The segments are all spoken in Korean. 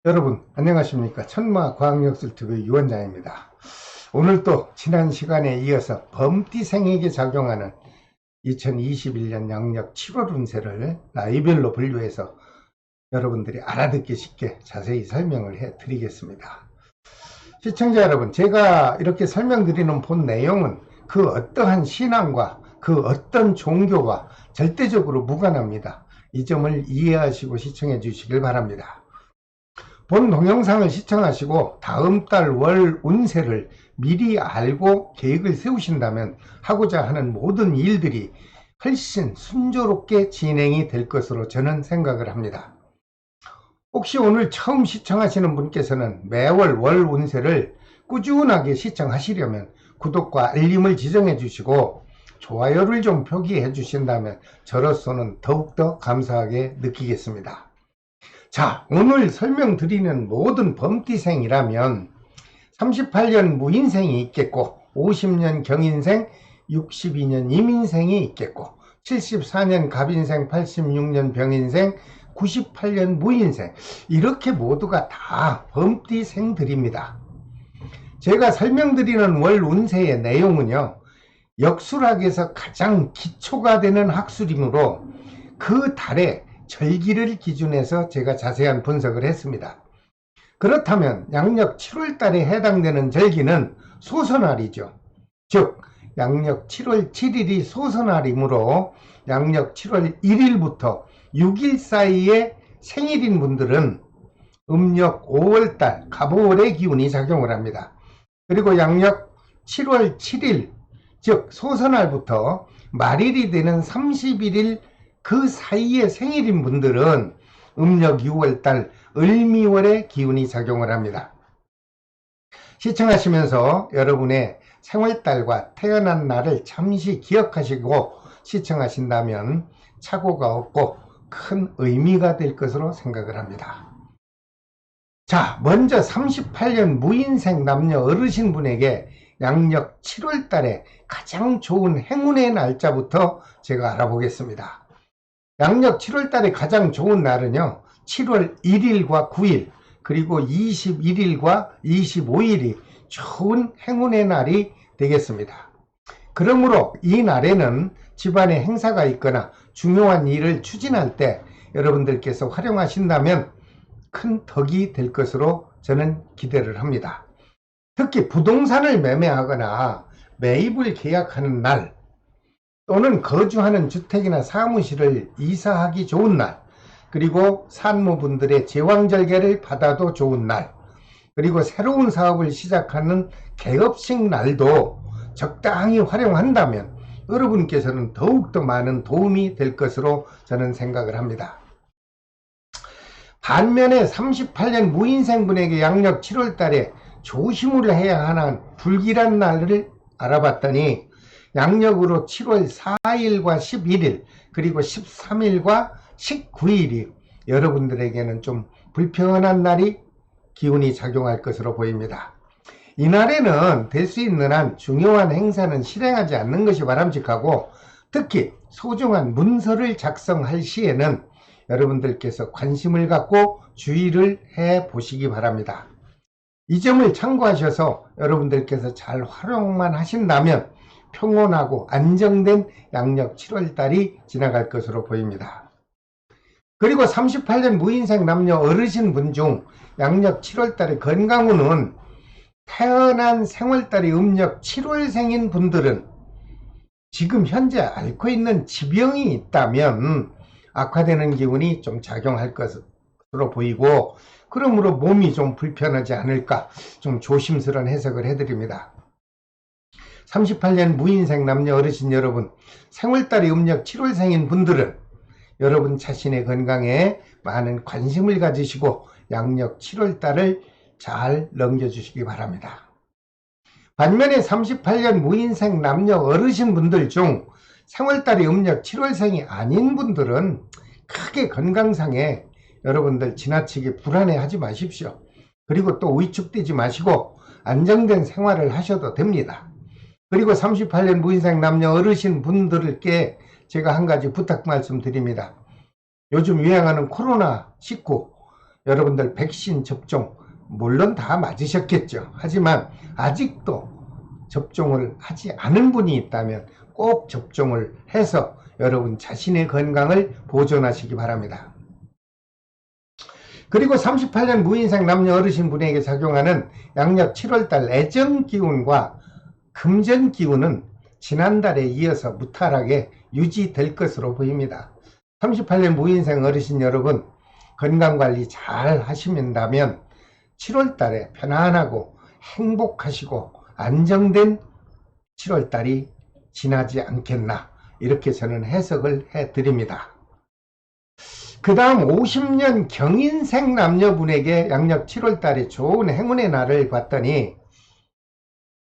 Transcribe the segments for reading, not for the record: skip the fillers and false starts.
여러분 안녕하십니까. 천마과학역술TV 유원장입니다. 오늘 또 지난 시간에 이어서 범띠생에게 작용하는 2021년 양력 7월 운세를 나이별로 분류해서 여러분들이 알아듣기 쉽게 자세히 설명을 해 드리겠습니다. 시청자 여러분, 제가 이렇게 설명드리는 본 내용은 그 어떠한 신앙과 그 어떤 종교와 절대적으로 무관합니다. 이 점을 이해하시고 시청해 주시길 바랍니다. 본 동영상을 시청하시고 다음 달 월 운세를 미리 알고 계획을 세우신다면 하고자 하는 모든 일들이 훨씬 순조롭게 진행이 될 것으로 저는 생각을 합니다. 혹시 오늘 처음 시청하시는 분께서는 매월 월 운세를 꾸준하게 시청하시려면 구독과 알림을 지정해 주시고 좋아요를 좀 표기해 주신다면 저로서는 더욱더 감사하게 느끼겠습니다. 자, 오늘 설명드리는 모든 범띠생이라면 38년 무인생이 있겠고 50년 경인생, 62년 임인생이 있겠고 74년 갑인생, 86년 병인생, 98년 무인생, 이렇게 모두가 다 범띠생들입니다. 제가 설명드리는 월 운세의 내용은요, 역술학에서 가장 기초가 되는 학술이므로 그 달에 절기를 기준해서 제가 자세한 분석을 했습니다. 그렇다면 양력 7월 달에 해당되는 절기는 소선날이죠. 즉 양력 7월 7일이 소선날이므로 양력 7월 1일부터 6일 사이에 생일인 분들은 음력 5월달 갑오월의 기운이 작용을 합니다. 그리고 양력 7월 7일 즉 소선날부터 말일이 되는 31일 그 사이에 생일인 분들은 음력 6월달 을미월의 기운이 작용을 합니다. 시청하시면서 여러분의 생월달과 태어난 날을 잠시 기억하시고 시청하신다면 착오가 없고 큰 의미가 될 것으로 생각을 합니다. 자, 먼저 38년 무인생 남녀 어르신분에게 양력 7월달에 가장 좋은 행운의 날짜부터 제가 알아보겠습니다. 양력 7월달에 가장 좋은 날은요, 7월 1일과 9일 그리고 21일과 25일이 좋은 행운의 날이 되겠습니다. 그러므로 이 날에는 집안에 행사가 있거나 중요한 일을 추진할 때 여러분들께서 활용하신다면 큰 덕이 될 것으로 저는 기대를 합니다. 특히 부동산을 매매하거나 매입을 계약하는 날, 또는 거주하는 주택이나 사무실을 이사하기 좋은 날, 그리고 산모분들의 제왕절개를 받아도 좋은 날, 그리고 새로운 사업을 시작하는 개업식 날도 적당히 활용한다면 여러분께서는 더욱더 많은 도움이 될 것으로 저는 생각을 합니다. 반면에 38년 무인생분에게 양력 7월달에 조심을 해야 하는 불길한 날을 알아봤더니 양력으로 7월 4일과 11일 그리고 13일과 19일이 여러분들에게는 좀 불평한 날이 기운이 작용할 것으로 보입니다. 이날에는 될 수 있는 한 중요한 행사는 실행하지 않는 것이 바람직하고, 특히 소중한 문서를 작성할 시에는 여러분들께서 관심을 갖고 주의를 해 보시기 바랍니다. 이 점을 참고하셔서 여러분들께서 잘 활용만 하신다면 평온하고 안정된 양력 7월달이 지나갈 것으로 보입니다. 그리고 38년 무인생 남녀 어르신분 중 양력 7월달의 건강운은 태어난 생월달이 음력 7월생인 분들은 지금 현재 앓고 있는 지병이 있다면 악화되는 기운이 좀 작용할 것으로 보이고, 그러므로 몸이 좀 불편하지 않을까 좀 조심스러운 해석을 해드립니다. 38년 무인생 남녀 어르신 여러분, 생월달이 음력 7월생인 분들은 여러분 자신의 건강에 많은 관심을 가지시고 양력 7월달을 잘 넘겨주시기 바랍니다. 반면에 38년 무인생 남녀 어르신 분들 중 생월달이 음력 7월생이 아닌 분들은 크게 건강상에 여러분들 지나치게 불안해하지 마십시오. 그리고 또 위축되지 마시고 안정된 생활을 하셔도 됩니다. 그리고 38년 무인생 남녀 어르신 분들께 제가 한 가지 부탁 말씀드립니다. 요즘 유행하는 코로나19, 여러분들 백신 접종 물론 다 맞으셨겠죠. 하지만 아직도 접종을 하지 않은 분이 있다면 꼭 접종을 해서 여러분 자신의 건강을 보존하시기 바랍니다. 그리고 38년 무인생 남녀 어르신 분에게 작용하는 양력 7월달 애정기운과 금전기운은 지난달에 이어서 무탈하게 유지될 것으로 보입니다. 38년 무인생 어르신 여러분, 건강관리 잘 하시면다면 7월달에 편안하고 행복하시고 안정된 7월달이 지나지 않겠나, 이렇게 저는 해석을 해드립니다. 그 다음 50년 경인생 남녀분에게 양력 7월달에 좋은 행운의 날을 봤더니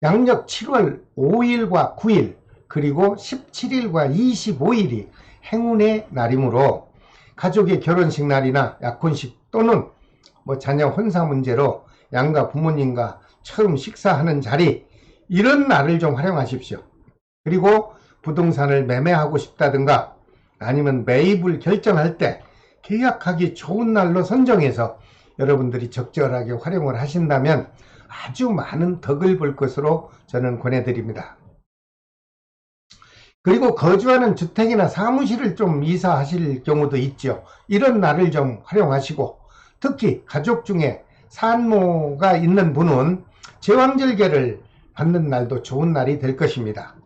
양력 7월 5일과 9일 그리고 17일과 25일이 행운의 날이므로 가족의 결혼식 날이나 약혼식 또는 자녀 혼사 문제로 양가 부모님과 처음 식사하는 자리, 이런 날을 좀 활용하십시오. 그리고 부동산을 매매하고 싶다든가 아니면 매입을 결정할 때 계약하기 좋은 날로 선정해서 여러분들이 적절하게 활용을 하신다면 아주 많은 덕을 볼 것으로 저는 권해드립니다. 그리고 거주하는 주택이나 사무실을 좀 이사하실 경우도 있죠. 이런 날을 좀 활용하시고, 특히 가족 중에 산모가 있는 분은 제왕절개를 받는 날도 좋은 날이 될 것입니다.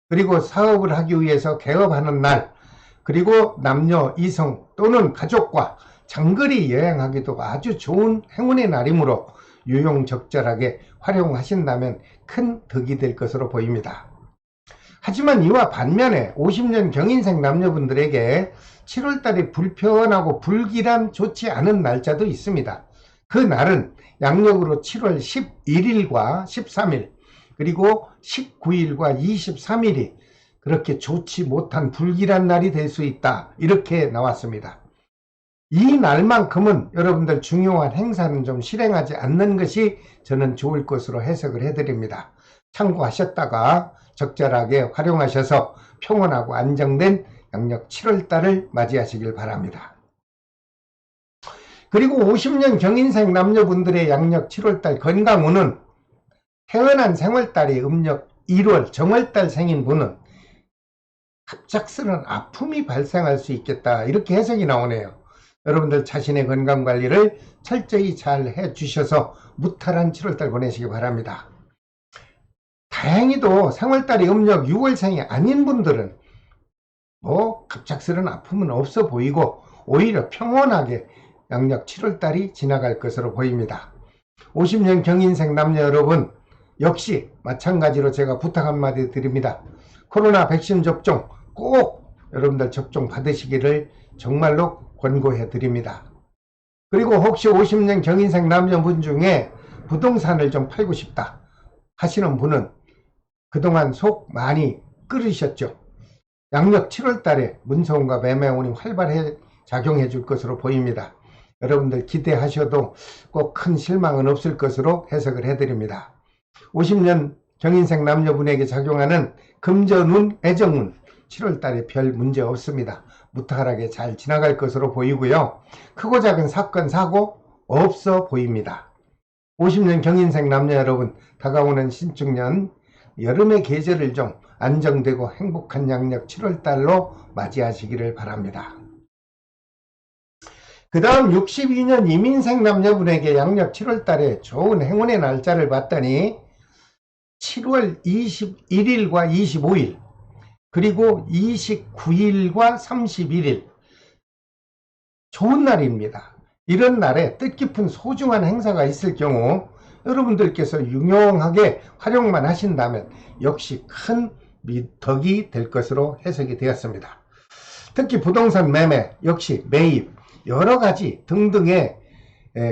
그리고 사업을 하기 위해서 개업하는 날, 그리고 남녀, 이성 또는 가족과 장거리 여행하기도 아주 좋은 행운의 날이므로 유용적절하게 활용하신다면 큰 덕이 될 것으로 보입니다. 하지만 이와 반면에 50년 경인생 남녀분들에게 7월달에 불편하고 불길한 좋지 않은 날짜도 있습니다. 그 날은 양력으로 7월 11일과 13일 그리고 19일과 23일이 그렇게 좋지 못한 불길한 날이 될 수 있다, 이렇게 나왔습니다. 이 날만큼은 여러분들 중요한 행사는 좀 실행하지 않는 것이 저는 좋을 것으로 해석을 해드립니다. 참고하셨다가 적절하게 활용하셔서 평온하고 안정된 양력 7월달을 맞이하시길 바랍니다. 그리고 50년 경인생 남녀분들의 양력 7월달 건강운은 태어난 생월달이 음력 1월 정월달 생인 분은 갑작스런 아픔이 발생할 수 있겠다, 이렇게 해석이 나오네요. 여러분들 자신의 건강관리를 철저히 잘 해주셔서 무탈한 7월달 보내시기 바랍니다. 다행히도 생월달이 음력 6월생이 아닌 분들은 갑작스런 아픔은 없어 보이고 오히려 평온하게 양력 7월달이 지나갈 것으로 보입니다. 50년 경인생 남녀 여러분, 역시 마찬가지로 제가 부탁 한마디 드립니다. 코로나 백신 접종 꼭 여러분들 접종 받으시기를 정말로 권고해 드립니다. 그리고 혹시 50년 경인생 남녀분 중에 부동산을 좀 팔고 싶다 하시는 분은 그동안 속 많이 끓으셨죠. 양력 7월달에 문서운과 매매운이 활발히 작용해 줄 것으로 보입니다. 여러분들 기대하셔도 꼭 큰 실망은 없을 것으로 해석을 해드립니다. 50년 경인생 남녀분에게 작용하는 금전운, 애정운 7월달에 별 문제 없습니다. 무탈하게 잘 지나갈 것으로 보이고요. 크고 작은 사건, 사고 없어 보입니다. 50년 경인생 남녀 여러분, 다가오는 신축년 여름의 계절을 좀 안정되고 행복한 양력 7월달로 맞이하시기를 바랍니다. 그 다음 62년 이민생 남녀분에게 양력 7월달에 좋은 행운의 날짜를 봤더니 7월 21일과 25일 그리고 29일과 31일 좋은 날입니다. 이런 날에 뜻깊은 소중한 행사가 있을 경우 여러분들께서 유용하게 활용만 하신다면 역시 큰 덕이 될 것으로 해석이 되었습니다. 특히 부동산 매매, 역시 매입, 여러가지 등등의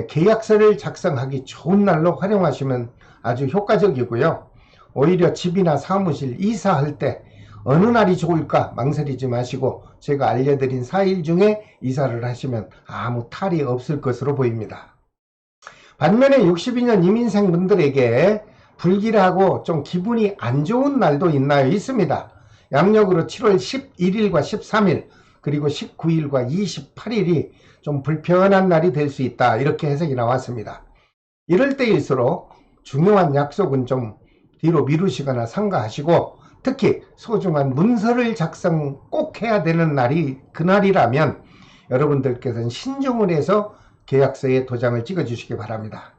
계약서를 작성하기 좋은 날로 활용하시면 아주 효과적이고요. 오히려 집이나 사무실 이사할 때 어느 날이 좋을까 망설이지 마시고 제가 알려드린 4일 중에 이사를 하시면 아무 탈이 없을 것으로 보입니다. 반면에 62년 이민생 분들에게 불길하고 좀 기분이 안 좋은 날도 있나요? 있습니다. 양력으로 7월 11일과 13일 그리고 19일과 28일이 좀 불편한 날이 될 수 있다. 이렇게 해석이 나왔습니다. 이럴 때일수록 중요한 약속은 좀 뒤로 미루시거나 삼가하시고, 특히 소중한 문서를 작성 꼭 해야 되는 날이 그날이라면 여러분들께서는 신중을 해서 계약서에 도장을 찍어 주시기 바랍니다.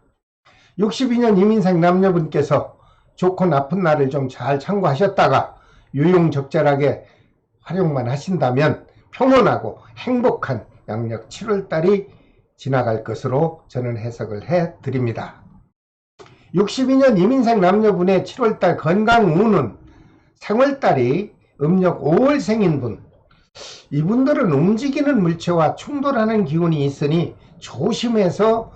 62년 이민생 남녀분께서 좋고 나쁜 날을 좀 잘 참고하셨다가 유용적절하게 활용만 하신다면 평온하고 행복한 양력 7월달이 지나갈 것으로 저는 해석을 해드립니다. 62년 이민생 남녀분의 7월달 건강운은 생월달이 음력 5월생인 분, 이분들은 움직이는 물체와 충돌하는 기운이 있으니 조심해서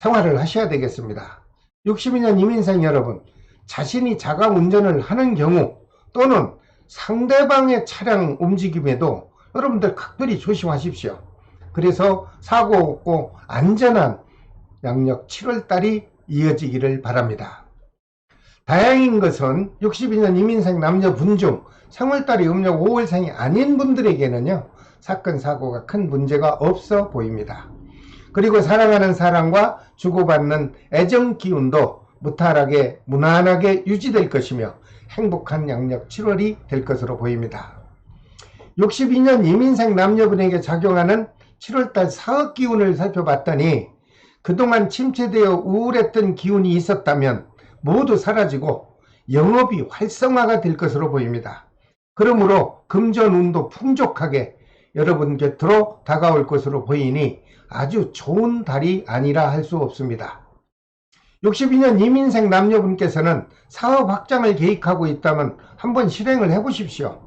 생활을 하셔야 되겠습니다. 62년 이민생 여러분, 자신이 자가 운전을 하는 경우 또는 상대방의 차량 움직임에도 여러분들 각별히 조심하십시오. 그래서 사고 없고 안전한 양력 7월달이 이어지기를 바랍니다. 다행인 것은 62년 이민생 남녀분 중 생월달이 음력 5월생이 아닌 분들에게는요, 사건 사고가 큰 문제가 없어 보입니다. 그리고 사랑하는 사람과 주고받는 애정 기운도 무탈하게 무난하게 유지될 것이며 행복한 양력 7월이 될 것으로 보입니다. 62년 이민생 남녀분에게 작용하는 7월달 사업 기운을 살펴봤더니 그동안 침체되어 우울했던 기운이 있었다면 모두 사라지고 영업이 활성화가 될 것으로 보입니다. 그러므로 금전운도 풍족하게 여러분 곁으로 다가올 것으로 보이니 아주 좋은 달이 아니라 할 수 없습니다. 62년 이민생 남녀분께서는 사업 확장을 계획하고 있다면 한번 실행을 해보십시오.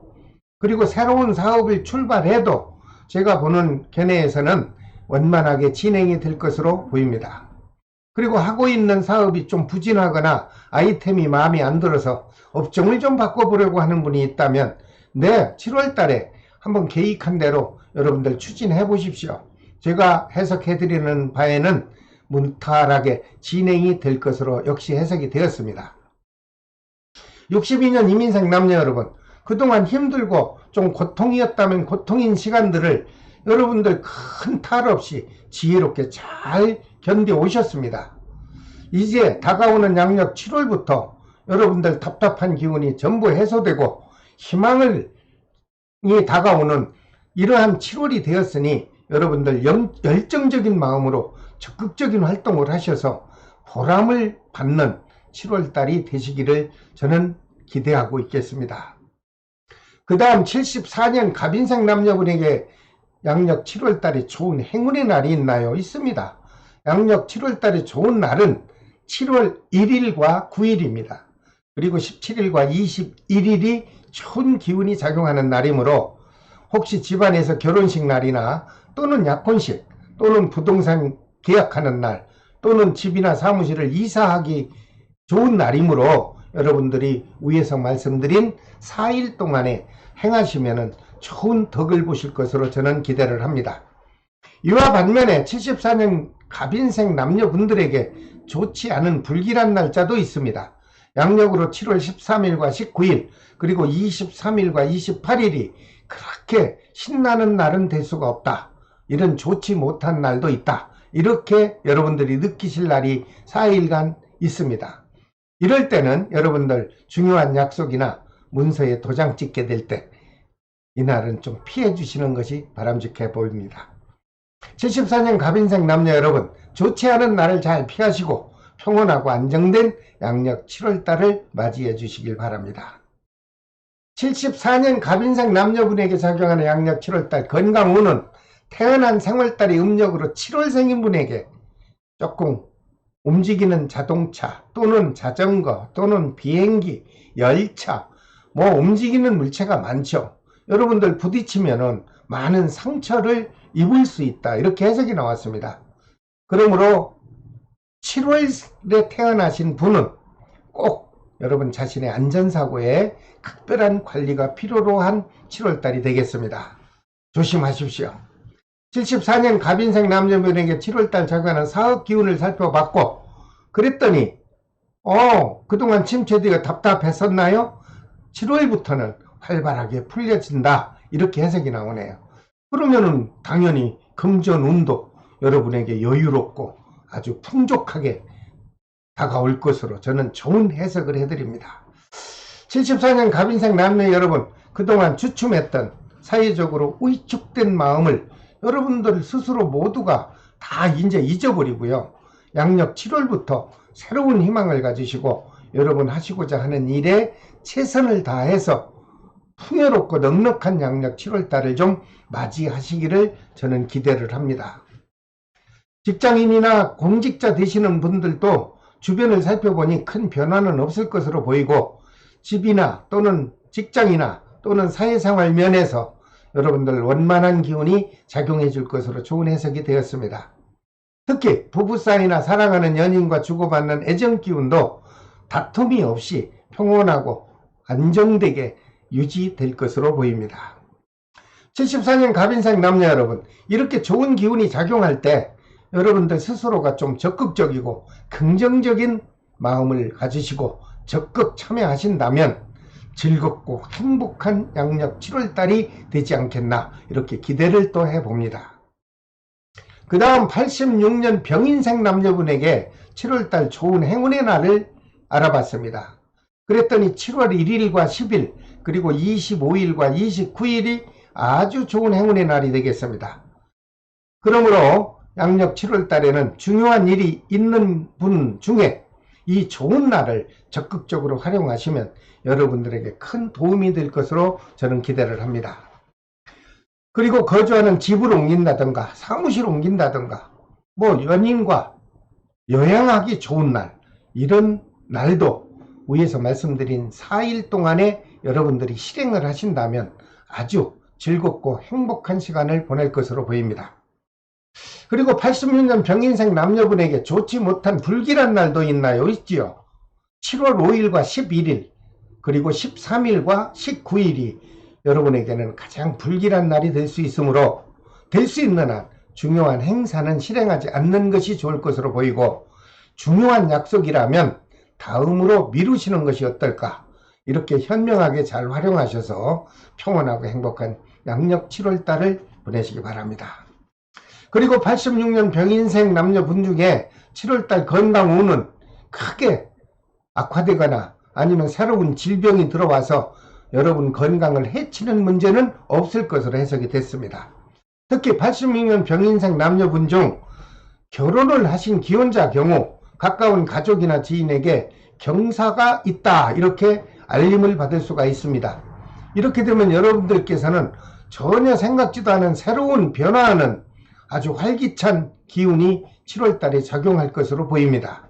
그리고 새로운 사업을 출발해도 제가 보는 견해에서는 원만하게 진행이 될 것으로 보입니다. 그리고 하고 있는 사업이 좀 부진하거나 아이템이 마음에 안 들어서 업종을 좀 바꿔보려고 하는 분이 있다면 7월 달에 한번 계획한 대로 여러분들 추진해 보십시오. 제가 해석해 드리는 바에는 무탈하게 진행이 될 것으로 역시 해석이 되었습니다. 62년 이민생 남녀 여러분, 그동안 힘들고 좀 고통이었다면 고통인 시간들을 여러분들 큰 탈 없이 지혜롭게 잘 견뎌 오셨습니다. 이제 다가오는 양력 7월부터 여러분들 답답한 기운이 전부 해소되고 희망이 다가오는 이러한 7월이 되었으니 여러분들 열정적인 마음으로 적극적인 활동을 하셔서 보람을 받는 7월달이 되시기를 저는 기대하고 있겠습니다. 그 다음 74년 갑인생 남녀분에게 양력 7월달이 좋은 행운의 날이 있나요? 있습니다. 양력 7월달이 좋은 날은 7월 1일과 9일입니다. 그리고 17일과 21일이 좋은 기운이 작용하는 날이므로 혹시 집안에서 결혼식 날이나 또는 약혼식 또는 부동산 계약하는 날 또는 집이나 사무실을 이사하기 좋은 날이므로 여러분들이 위에서 말씀드린 4일 동안에 행하시면 좋은 덕을 보실 것으로 저는 기대를 합니다. 이와 반면에 74년 갑인생 남녀분들에게 좋지 않은 불길한 날짜도 있습니다. 양력으로 7월 13일과 19일 그리고 23일과 28일이 그렇게 신나는 날은 될 수가 없다. 이런 좋지 못한 날도 있다. 이렇게 여러분들이 느끼실 날이 4일간 있습니다. 이럴 때는 여러분들 중요한 약속이나 문서에 도장 찍게 될 때 이날은 좀 피해 주시는 것이 바람직해 보입니다. 74년 갑인생 남녀 여러분, 좋지 않은 날을 잘 피하시고 평온하고 안정된 양력 7월달을 맞이해 주시길 바랍니다. 74년 갑인생 남녀분에게 작용하는 양력 7월달 건강운은 태어난 생월달이 음력으로 7월생인 분에게 조금 움직이는 자동차 또는 자전거 또는 비행기, 열차, 움직이는 물체가 많죠. 여러분들 부딪히면은 많은 상처를 입을 수 있다. 이렇게 해석이 나왔습니다. 그러므로 7월에 태어나신 분은 꼭 여러분 자신의 안전사고에 각별한 관리가 필요로 한 7월달이 되겠습니다. 조심하십시오. 74년 갑인생 남녀분에게 7월달 작용하는 사업 기운을 살펴봤고 그랬더니 그동안 침체되어 답답했었나요? 7월부터는 활발하게 풀려진다. 이렇게 해석이 나오네요. 그러면은 당연히 금전운도 여러분에게 여유롭고 아주 풍족하게 다가올 것으로 저는 좋은 해석을 해드립니다. 74년 갑인생 남녀 여러분, 그동안 주춤했던 사회적으로 위축된 마음을 여러분들 스스로 모두가 다 이제 잊어버리고요. 양력 7월부터 새로운 희망을 가지시고 여러분 하시고자 하는 일에 최선을 다해서 풍요롭고 넉넉한 양력 7월달을 좀 맞이하시기를 저는 기대를 합니다. 직장인이나 공직자 되시는 분들도 주변을 살펴보니 큰 변화는 없을 것으로 보이고, 집이나 또는 직장이나 또는 사회생활 면에서 여러분들 원만한 기운이 작용해 줄 것으로 좋은 해석이 되었습니다. 특히 부부 사이나 사랑하는 연인과 주고받는 애정 기운도 다툼이 없이 평온하고 안정되게 유지될 것으로 보입니다. 74년 갑인생 남녀 여러분, 이렇게 좋은 기운이 작용할 때 여러분들 스스로가 좀 적극적이고 긍정적인 마음을 가지시고 적극 참여하신다면 즐겁고 행복한 양력 7월달이 되지 않겠나, 이렇게 기대를 또 해봅니다. 그 다음 86년 병인생 남녀분에게 7월달 좋은 행운의 날을 알아봤습니다. 그랬더니 7월 1일과 10일 그리고 25일과 29일이 아주 좋은 행운의 날이 되겠습니다. 그러므로 양력 7월달에는 중요한 일이 있는 분 중에 이 좋은 날을 적극적으로 활용하시면 여러분들에게 큰 도움이 될 것으로 저는 기대를 합니다. 그리고 거주하는 집을 옮긴다든가 사무실 옮긴다든가 뭐 연인과 여행하기 좋은 날, 이런 날도 위에서 말씀드린 4일 동안에 여러분들이 실행을 하신다면 아주 즐겁고 행복한 시간을 보낼 것으로 보입니다. 그리고 86년 병인생 남녀분에게 좋지 못한 불길한 날도 있나요? 있지요. 7월 5일과 11일 그리고 13일과 19일이 여러분에게는 가장 불길한 날이 될 수 있으므로 될 수 있는 한 중요한 행사는 실행하지 않는 것이 좋을 것으로 보이고, 중요한 약속이라면 다음으로 미루시는 것이 어떨까, 이렇게 현명하게 잘 활용하셔서 평온하고 행복한 양력 7월달을 보내시기 바랍니다. 그리고 86년 병인생 남녀분 중에 7월달 건강운은 크게 악화되거나 아니면 새로운 질병이 들어와서 여러분 건강을 해치는 문제는 없을 것으로 해석이 됐습니다. 특히 86년 병인생 남녀분 중 결혼을 하신 기혼자 경우 가까운 가족이나 지인에게 경사가 있다, 이렇게 알림을 받을 수가 있습니다. 이렇게 되면 여러분들께서는 전혀 생각지도 않은 새로운 변화하는 아주 활기찬 기운이 7월달에 작용할 것으로 보입니다.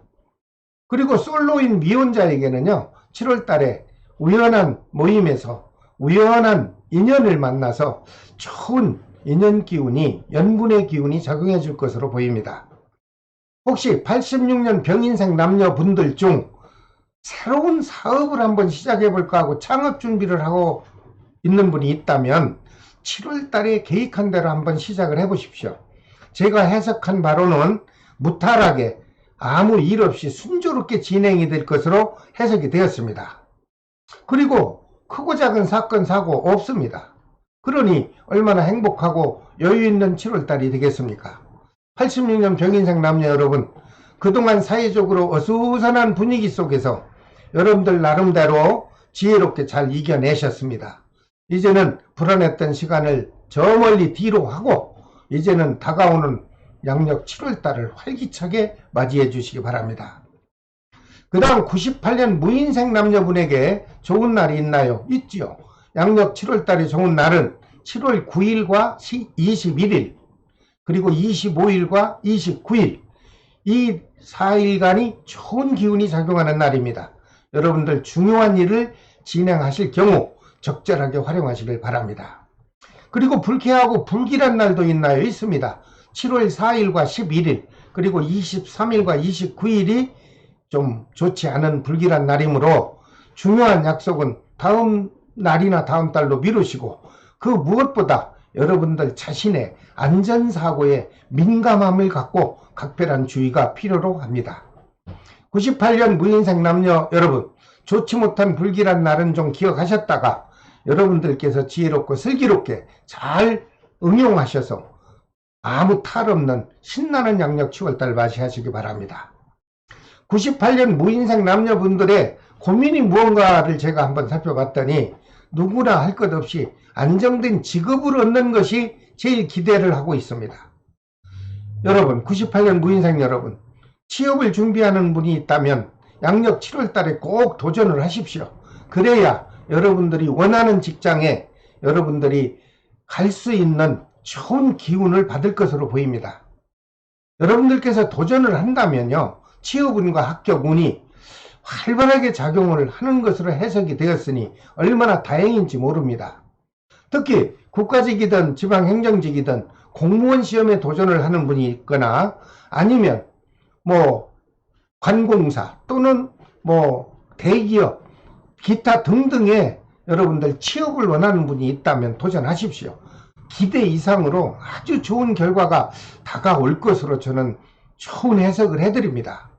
그리고 솔로인 미혼자에게는요, 7월달에 우연한 모임에서 우연한 인연을 만나서 좋은 인연 기운이, 연분의 기운이 작용해 줄 것으로 보입니다. 혹시 86년 병인생 남녀분들 중 새로운 사업을 한번 시작해 볼까 하고 창업 준비를 하고 있는 분이 있다면 7월달에 계획한 대로 한번 시작을 해 보십시오. 제가 해석한 바로는 무탈하게 아무 일 없이 순조롭게 진행이 될 것으로 해석이 되었습니다. 그리고 크고 작은 사건 사고 없습니다. 그러니 얼마나 행복하고 여유 있는 7월달이 되겠습니까? 86년 병인생 남녀 여러분, 그동안 사회적으로 어수선한 분위기 속에서 여러분들 나름대로 지혜롭게 잘 이겨내셨습니다. 이제는 불안했던 시간을 저 멀리 뒤로 하고 이제는 다가오는 양력 7월달을 활기차게 맞이해 주시기 바랍니다. 그 다음 98년 무인생 남녀분에게 좋은 날이 있나요? 있지요. 양력 7월달에 좋은 날은 7월 9일과 21일 그리고 25일과 29일, 이 4일간이 좋은 기운이 작용하는 날입니다. 여러분들 중요한 일을 진행하실 경우 적절하게 활용하시길 바랍니다. 그리고 불쾌하고 불길한 날도 있나요? 있습니다. 7월 4일과 11일 그리고 23일과 29일이 좀 좋지 않은 불길한 날이므로 중요한 약속은 다음 날이나 다음 달로 미루시고, 그 무엇보다 여러분들 자신의 안전사고에 민감함을 갖고 각별한 주의가 필요로 합니다. 98년 무인생 남녀 여러분, 좋지 못한 불길한 날은 좀 기억하셨다가 여러분들께서 지혜롭고 슬기롭게 잘 응용하셔서 아무 탈 없는 신나는 양력 7월달 맞이하시기 바랍니다. 98년 무인생 남녀분들의 고민이 무언가를 제가 한번 살펴봤더니 누구나 할 것 없이 안정된 직업을 얻는 것이 제일 기대를 하고 있습니다. 여러분, 98년 무인생 여러분, 취업을 준비하는 분이 있다면 양력 7월 달에 꼭 도전을 하십시오. 그래야 여러분들이 원하는 직장에 여러분들이 갈 수 있는 좋은 기운을 받을 것으로 보입니다. 여러분들께서 도전을 한다면요, 취업운과 합격운이 활발하게 작용을 하는 것으로 해석이 되었으니 얼마나 다행인지 모릅니다. 특히 국가직이든 지방행정직이든 공무원 시험에 도전을 하는 분이 있거나 아니면 관공사 또는 대기업 기타 등등의 여러분들 취업을 원하는 분이 있다면 도전하십시오. 기대 이상으로 아주 좋은 결과가 다가올 것으로 저는 좋은 해석을 해드립니다.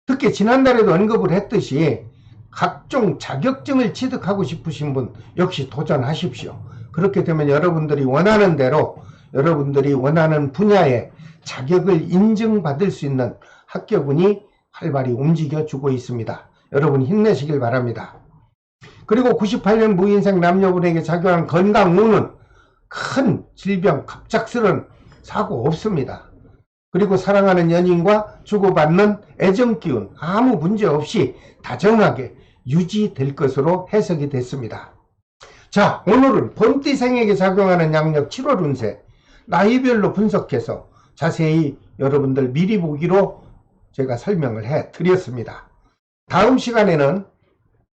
특히 지난달에도 언급을 했듯이 각종 자격증을 취득하고 싶으신 분 역시 도전하십시오. 그렇게 되면 여러분들이 원하는 대로 여러분들이 원하는 분야에 자격을 인증받을 수 있는 합격운이 활발히 움직여주고 있습니다. 여러분 힘내시길 바랍니다. 그리고 98년 무인생 남녀분에게 작용한 건강운은 큰 질병, 갑작스러운 사고 없습니다. 그리고 사랑하는 연인과 주고받는 애정기운 아무 문제 없이 다정하게 유지될 것으로 해석이 됐습니다. 자, 오늘은 본띠생에게 작용하는 양력 7월 운세 나이별로 분석해서 자세히 여러분들 미리 보기로 제가 설명을 해 드렸습니다. 다음 시간에는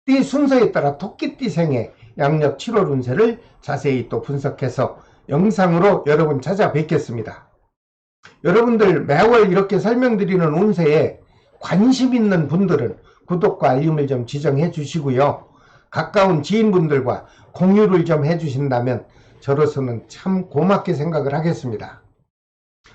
띠 순서에 따라 토끼띠생의 양력 7월 운세를 자세히 또 분석해서 영상으로 여러분 찾아뵙겠습니다. 여러분들 매월 이렇게 설명드리는 운세에 관심 있는 분들은 구독과 알림을 좀 지정해 주시고요. 가까운 지인분들과 공유를 좀 해주신다면 저로서는 참 고맙게 생각을 하겠습니다.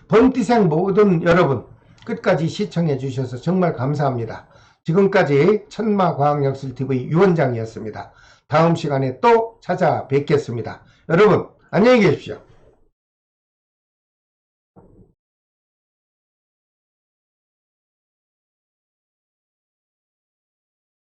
본띠생 모든 여러분 끝까지 시청해 주셔서 정말 감사합니다. 지금까지 천마과학역술TV 유원장이었습니다. 다음 시간에 또 찾아뵙겠습니다. 여러분 안녕히 계십시오.